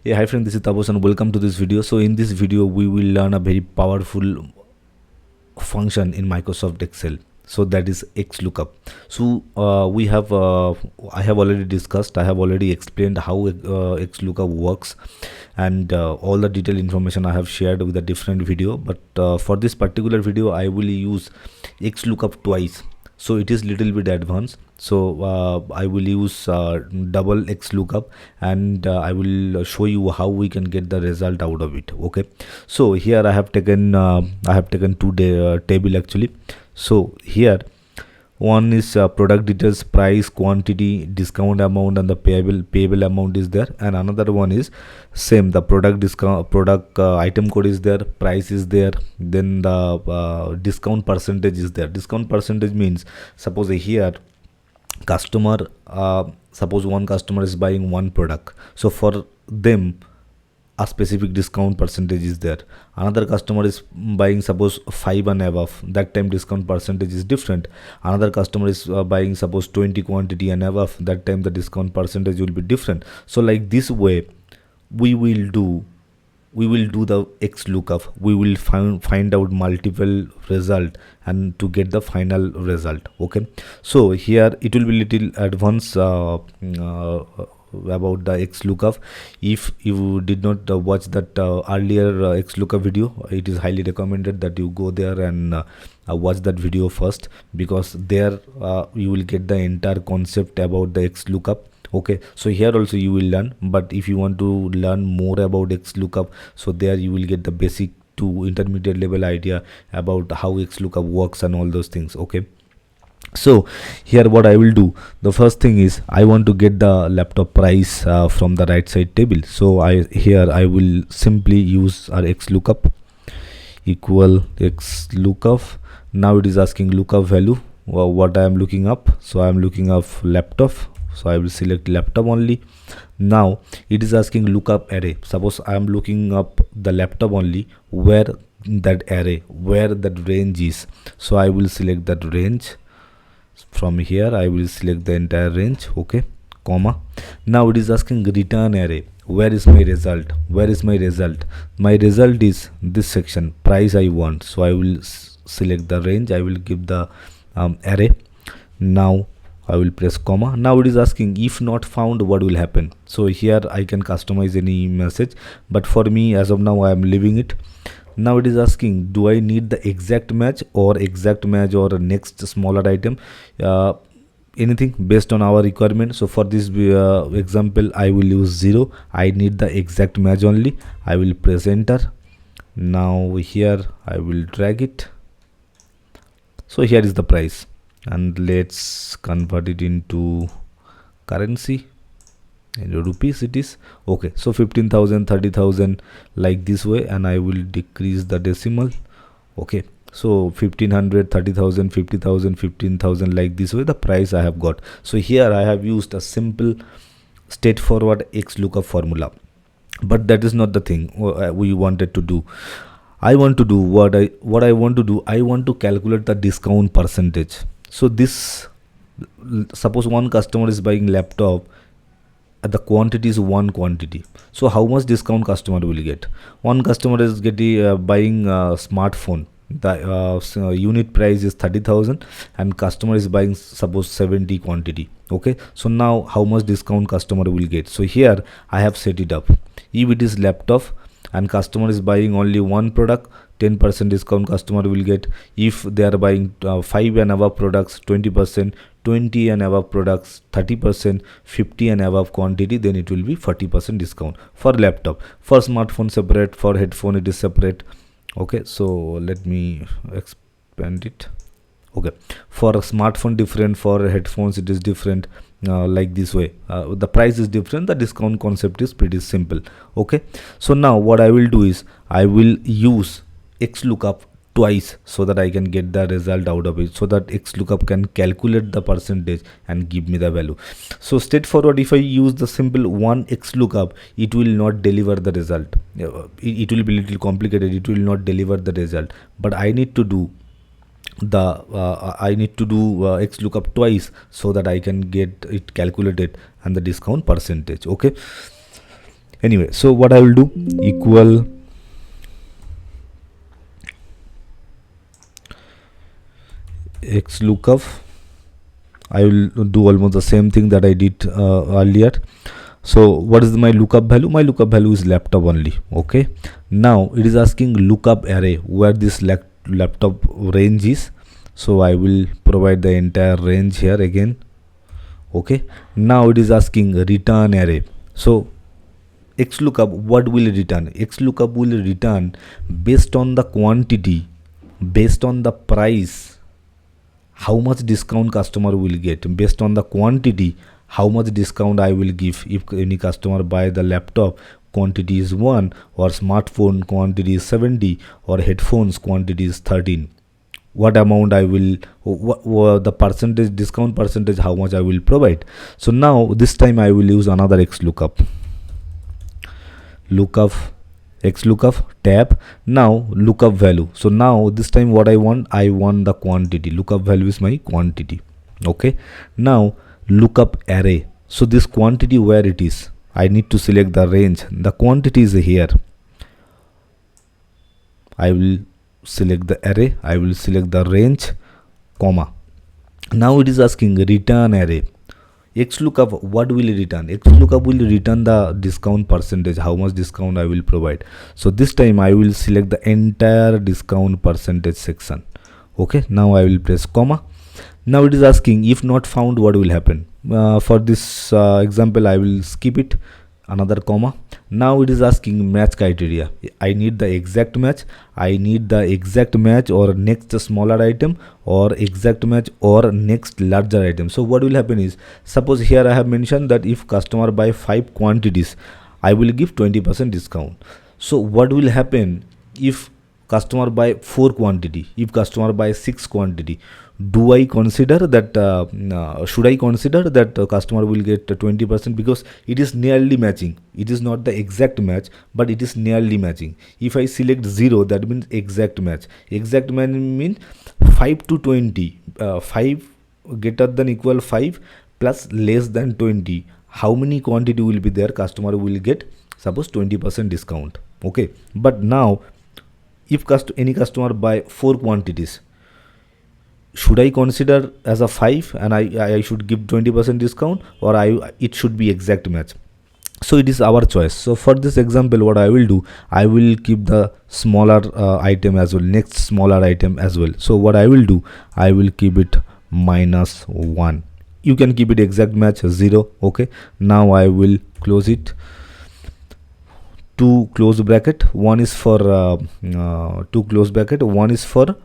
Hey, hi friend, this is Tabos and welcome to this video. So in this video we will learn a very powerful function in Microsoft Excel. So that is Xlookup. So I have already discussed, I have already explained how Xlookup works, and all the detailed information I have shared with a different video. But for this particular video I will use Xlookup twice. So it is little bit advanced. So I will use double Xlookup, and I will show you how we can get the result out of it. Okay, so here I have taken two table actually. So here one is product details, price, quantity, discount amount, and the payable amount is there, and another one is same, the product item code is there, price is there, then the discount percentage is there. Discount percentage means, suppose here customer suppose one customer is buying one product, so for them a specific discount percentage is there. Another customer is buying suppose 5 and above, that time discount percentage is different. Another customer is buying suppose 20 quantity and above, that time the discount percentage will be different. So like this way we will do the Xlookup. We will find out multiple result and to get the final result. Okay, so here it will be little advanced about the Xlookup. If you did not watch that earlier Xlookup video, it is highly recommended that you go there and watch that video first, because there you will get the entire concept about the Xlookup. Okay, so here also you will learn, but if you want to learn more about Xlookup, so there you will get the basic to intermediate level idea about how Xlookup works and all those things. Okay, so here what I will do, the first thing is I want to get the laptop price from the right side table. So I will simply use our Xlookup equal Xlookup. Now it is asking lookup value, what I am looking up. So I am looking up laptop, so I will select laptop only. Now it is asking lookup array. Suppose I am looking up the laptop only, where that array, where that range is. So I will select that range. From here I will select the entire range. Okay, comma. Now it is asking return array, where is my result, where is my result. My result is this section, price I want. So I will select the range, I will give the array. Now I will press comma. Now it is asking if not found, what will happen. So here I can customize any message, but for me as of now I am leaving it. Now it is asking, do I need the exact match or next smaller item, anything based on our requirement. So for this example I will use 0. I need the exact match only. I will press enter. Now here I will drag it. So here is the price, and let's convert it into currency. In rupees it is. Okay, so 15,000, 30,000, like this way, and I will decrease the decimal. Okay, so 1500, 30,000, 50,000, 15,000, like this way the price I have got. So here I have used a simple straightforward Xlookup formula, but that is not the thing we wanted to do. I want to do what I want to do. I want to calculate the discount percentage. So this, suppose one customer is buying laptop, the quantity is one quantity. So how much discount customer will get? One customer is getting buying a smartphone. The unit price is 30,000, and customer is buying suppose 70 quantity. Okay, so now how much discount customer will get? So here I have set it up. If it is laptop and customer is buying only one product, 10% discount customer will get. If they are buying 5 and above products, 20%, 20 and above products, 30%, 50 and above quantity, then it will be 40% discount for laptop. For smartphone separate, for headphone it is separate. Okay, so let me expand it. Okay, for a smartphone different, for headphones it is different. Like this way the price is different, the discount concept is pretty simple. Okay, so now what I will do is I will use Xlookup twice, so that I can get the result out of it, so that Xlookup can calculate the percentage and give me the value. So straightforward, if I use the simple one Xlookup, it will not deliver the result. It will be little complicated, it will not deliver the result. But I need to do Xlookup twice, so that I can get it calculated and the discount percentage. Okay, Anyway, so what I will do, equal Xlookup. I will do almost the same thing that I did earlier. So what is my lookup value? My lookup value is laptop only. Okay, now it is asking lookup array where this laptop range is. So I will provide the entire range here again. Okay, now it is asking return array. So Xlookup, what will return? Xlookup will return based on the quantity, based on the price, how much discount customer will get. Based on the quantity, how much discount I will give. If any customer buy the laptop, quantity is 1, or smartphone quantity is 70, or headphones quantity is 13, what amount I will, the percentage, discount percentage, how much I will provide. So now this time I will use another Xlookup. Xlookup tab. Now lookup value. So now this time what I want the quantity. Lookup value is my quantity. Okay, now lookup array. So this quantity, where it is, I need to select the range. The quantity is here. I will select the array, I will select the range, comma. Now it is asking return array. Xlookup, what will it return? Xlookup will return the discount percentage, how much discount I will provide. So this time I will select the entire discount percentage section. Okay, now I will press comma. Now it is asking if not found, what will happen. For this example I will skip it, another comma. Now it is asking match criteria. I need the exact match, I need the exact match or next smaller item, or exact match or next larger item. So what will happen is, suppose here I have mentioned that if customer buy 5 quantities, I will give 20% discount. So what will happen if customer buy 4 quantity, if customer buy 6 quantity, do I consider that should I consider that customer will get 20%, because it is nearly matching. It is not the exact match, but it is nearly matching. If I select 0, that means exact match. Exact match means 5 to 20, 5 greater than equal 5 plus less than 20. How many quantity will be there? Customer will get suppose 20% discount. Okay, but now if any customer buy 4 quantities, should I consider as a 5 and I should give 20% discount, or it should be exact match? So it is our choice. So for this example, what I will do, I will keep the smaller item as well, next smaller item as well. So what I will do, I will keep it -1. You can keep it exact match 0. Okay, now I will close it. 2 close bracket, one is for 2 close bracket, one is for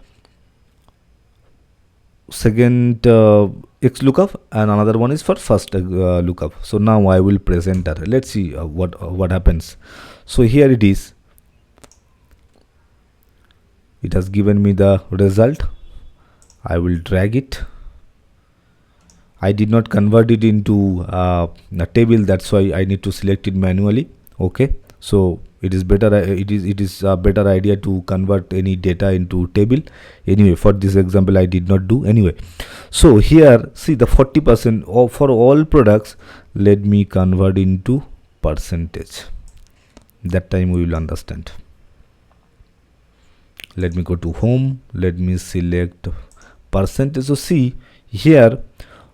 second Xlookup and another one is for first lookup. So now I will press enter. Let's see what happens. So here it is, it has given me the result. I will drag it. I did not convert it into a table, that's why I need to select it manually. Okay, so it is better, it is a better idea to convert any data into table. Anyway, for this example I did not do. Anyway, so here see the 40% for all products. Let me convert into percentage, that time we will understand. Let me go to home, let me select percentage. So see here,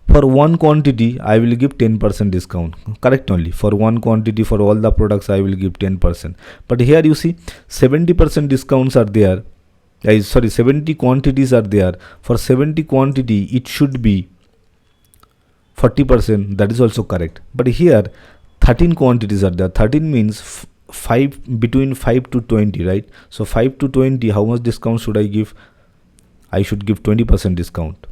for one quantity I will give 10% discount, correct? Only for one quantity, for all the products I will give 10%. But here you see 70% discounts are there. 70 quantities are there. For 70 quantity it should be 40%, that is also correct. But here 13 quantities are there. 13 means 5, between 5 to 20, right? So 5 to 20, how much discount should I give? I should give 20% discount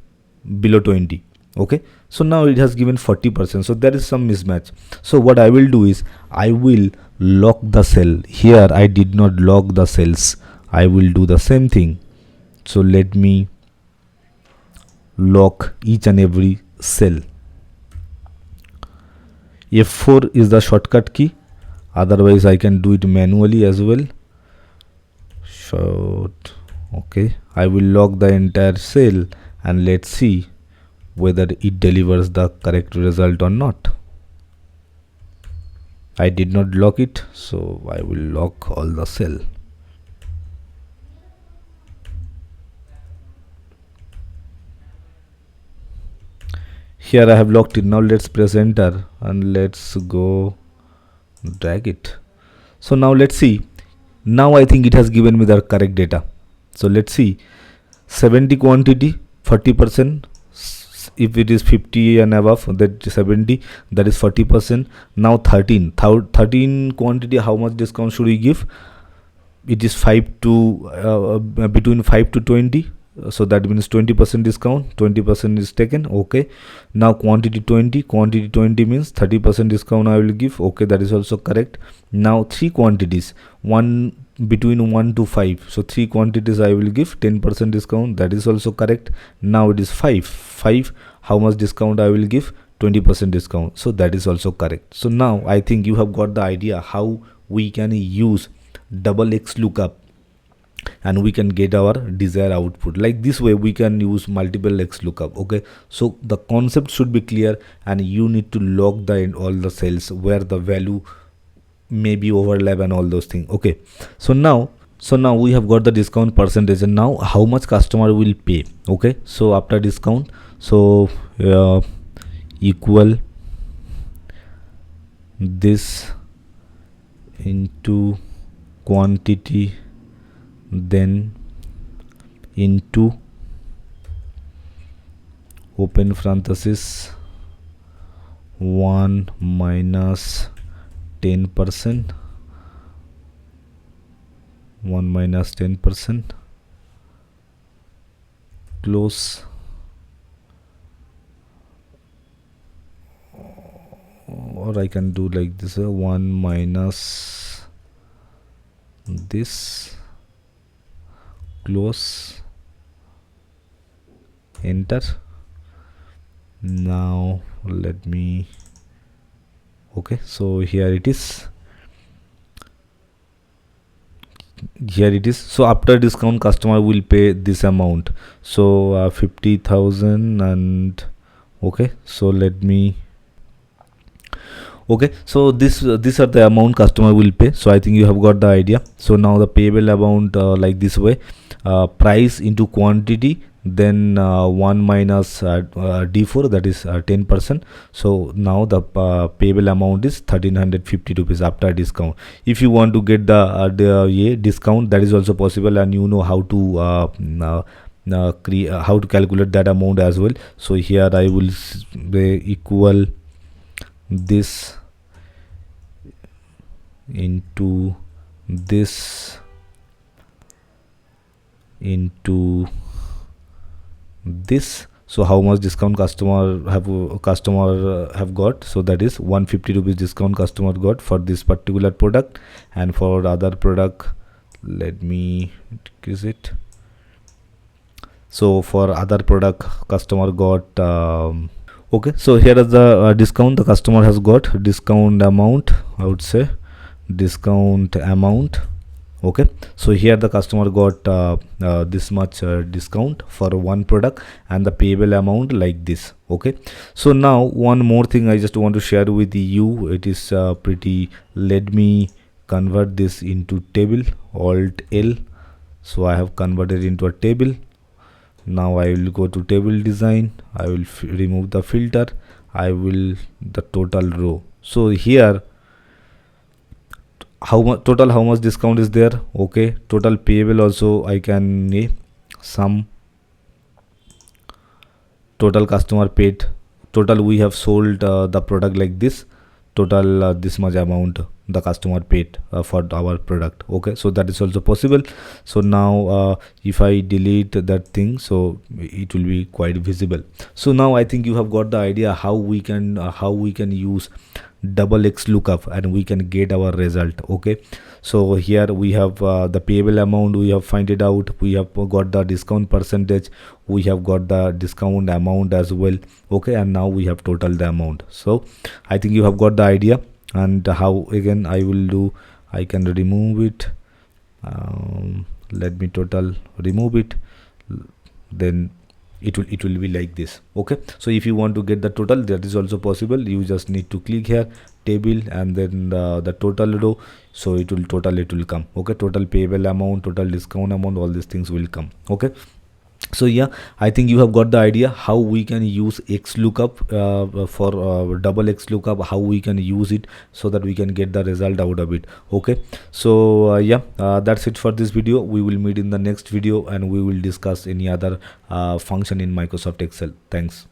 below 20. Okay, so now it has given 40%, so there is some mismatch. So what I will do is, I will lock the cell. Here I did not lock the cells, I will do the same thing. So let me lock each and every cell. F4 is the shortcut key, otherwise I can do it manually as well. Okay, I will lock the entire cell and let's see whether it delivers the correct result or not. I did not lock it, so I will lock all the cell. Here I have locked it. Now let's press enter and let's go drag it. So now let's see. Now I think it has given me the correct data. So let's see. 70 quantity, 40%. If it is 50 and above, that 70, that is 40%. Now 13 quantity, how much discount should we give? It is 5 to between 5 to 20, so that means 20% discount. 20% is taken. Okay, now quantity 20 means 30% discount I will give. Okay, that is also correct. Now 3 quantities, one between 1 to 5, so 3 quantities I will give 10% discount. That is also correct. Now it is 5, how much discount I will give? 20% discount. So that is also correct. So now I think you have got the idea how we can use double Xlookup and we can get our desired output. Like this way we can use multiple Xlookup. Okay, so the concept should be clear and you need to log the all the cells where the value may be overlap and all those things. Okay, so now we have got the discount percentage, and now how much customer will pay. Okay, so after discount, so equal this into quantity, then into open parenthesis 1 minus 10%, 1 minus 10%, close, or I can do like this, 1 minus this, close, enter. Now let me, okay, so here it is. So after discount customer will pay this amount, so 50,000, and okay, so let me, okay, so these are the amount customer will pay. So I think you have got the idea. So now the payable amount like this way, price into quantity, then 1 minus D4, that is 10%. So now the payable amount is 1350 rupees after discount. If you want to get the discount, that is also possible, and you know how to how to calculate that amount as well. So here I will equal this into this into this. So how much discount customer have got? So that is 150 rupees discount customer got for this particular product, and for other product, let me decrease it. So for other product customer got okay, so here is the discount the customer has got. Discount amount, I would say discount amount. Okay, so here the customer got this much discount for one product, and the payable amount like this. Okay, so now one more thing I just want to share with you. It is pretty, let me convert this into table, Alt L. So I have converted into a table. Now I will go to table design, I will remove the filter, I will the total row. So here how much discount is there. Okay, total payable also I can sum total customer paid, total we have sold the product like this, total this much amount the customer paid for our product. Okay, so that is also possible. So now if I delete that thing, so it will be quite visible. So now I think you have got the idea how we can use double Xlookup and we can get our result. Okay, so here we have the payable amount, we have find it out, we have got the discount percentage, we have got the discount amount as well. Okay, and now we have total the amount. So I think you have got the idea. And how again I will do, I can remove it, let me total remove it, then it will be like this. Okay, so if you want to get the total, that is also possible. You just need to click here, table and then the total row, so it will come. Okay, total payable amount, total discount amount, all these things will come. Okay, so yeah, I think you have got the idea how we can use Xlookup for double Xlookup, how we can use it so that we can get the result out of it. Okay, so yeah, that's it for this video. We will meet in the next video and we will discuss any other function in Microsoft Excel. Thanks.